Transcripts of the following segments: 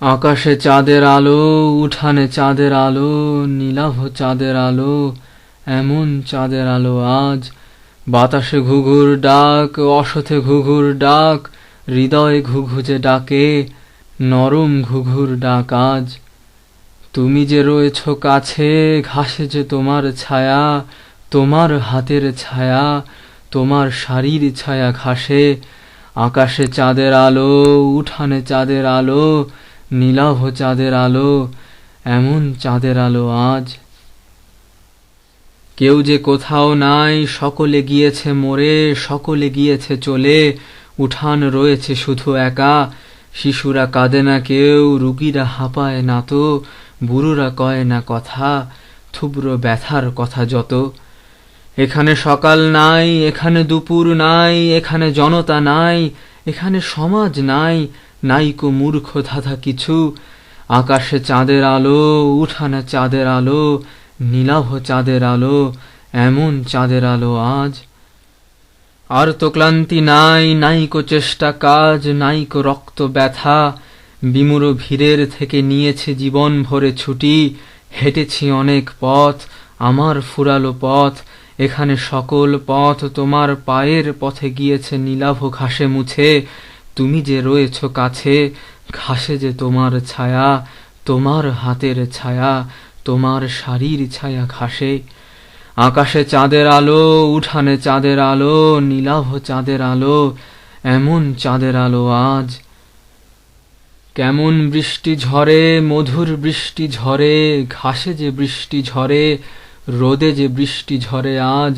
আকাশে চাঁদের আলো, উঠানে চাঁদের আলো, নীলাভ চাঁদের আলো, এমন চাঁদের আলো আজ। বাতাসে ঘুঘুর ডাক, অসথে ঘুঘুর ডাক, হৃদয়ে ঘুঘু যে ডাকে, নরম ঘুঘুর ডাক আজ। তুমি যে রয়েছ কাছে, ঘাসে যে তোমার ছায়া, তোমার হাতের ছায়া, তোমার শাড়ির ছায়া ঘাসে। আকাশে চাঁদের আলো, উঠানে চাঁদের আলো, নীলাভ চাঁদের আলো, এমন চাঁদের আলো আজ। কেউ যে কোথাও নাই, সকলে গিয়েছে মরে, সকলে গিয়েছে চলে, উঠান রয়েছে শুধু একা। শিশুরা কাঁদে না কেউ, রুগীরা হাঁপায় না তো, বুড়োরা কয় না কথা, থুবড়ো ব্যথার কথা যত। এখানে সকাল নাই, এখানে দুপুর নাই, এখানে জনতা নাই, এখানে সমাজ নাই, নাইকো মূর্খ ধাঁধা কিছু। আকাশে চাঁদের আলো, উঠানে চাঁদের আলো, নীলাভ চাঁদের আলো, এমন চাঁদের আলো আজ। আর তো ক্লান্তি নাই, নাইকো চেষ্টা কাজ, নাইকো রক্ত ব্যথা, বিমূঢ় ভিড়ের থেকে নিয়েছে জীবন ভরে ছুটি। হেঁটেছি অনেক পথ, আমার ফুরালো পথ, এখানে সকল পথ তোমার পায়ের পথে গিয়েছে নীলাভ ঘাসে মুছে। তুমি যে রয়েছ কাছে, ঘাসে যে তোমার ছায়া, তোমার হাতের ছায়া, তোমার শাড়ির ছায়া ঘাসে। আকাশে চাঁদের আলো, উঠানে চাঁদের আলো, নীলাভ চাঁদের আলো, এমন চাঁদের আলো আজ। কেমন বৃষ্টি ঝরে, মধুর বৃষ্টি ঝরে, ঘাসে যে বৃষ্টি ঝরে, রোদে যে বৃষ্টি ঝরে আজ।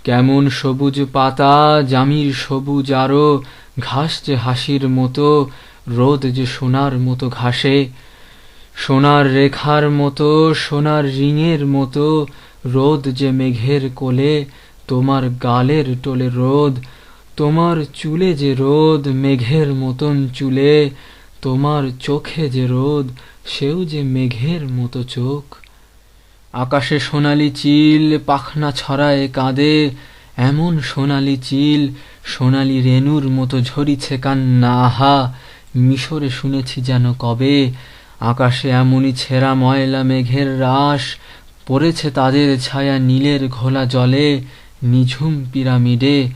কেমন সবুজ পাতা, জামির সবুজ আরো, ঘাস যে হাসির মতো, রোদ যে সোনার মতো ঘাসে। সোনার রেখার মতো, সোনার রিংয়ের মতো, রোদ যে মেঘের কোলে, তোমার গালের টোলে রোদ। তোমার চুলে যে রোদ, মেঘের মতন চুলে, তোমার চোখে যে রোদ, সেও যে মেঘের মতো চোখ। আকাশে সোনালি চিল, পাখনা ছড়ায় কাঁদে, এমন সোনালি চিল, সোনালি রেণুর মতো ঝরিছে কান্না আহা। মিশরে শুনেছি যেন কবে, আকাশে এমনই ছেঁড়া ময়লা মেঘের রাশ, পড়েছে তাদের ছায়া নীলের ঘোলা জলে, নিঝুম পিরামিডে।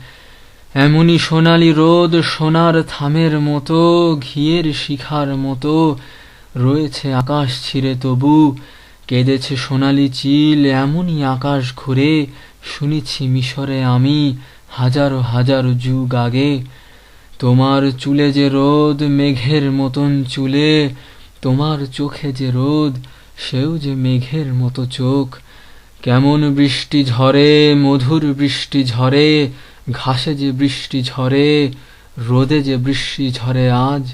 এমনই সোনালি রোদ, সোনার থামের মতো, ঘিয়ের শিখার মতো, রয়েছে আকাশ ছিঁড়ে তবু। কেঁদেছে সোনালি চিল, এমনই আকাশ ঘুরে, শুনেছি মিশরে আমি হাজারো হাজারো যুগ আগে। তোমার চুলে যে রোদ, মেঘের মতন চুলে, তোমার চোখে যে রোদ, সেও যে মেঘের মতো চোখ। কেমন বৃষ্টি ঝরে, মধুর বৃষ্টি ঝরে, ঘাসে যে বৃষ্টি ঝরে, রোদে যে বৃষ্টি ঝরে আজ।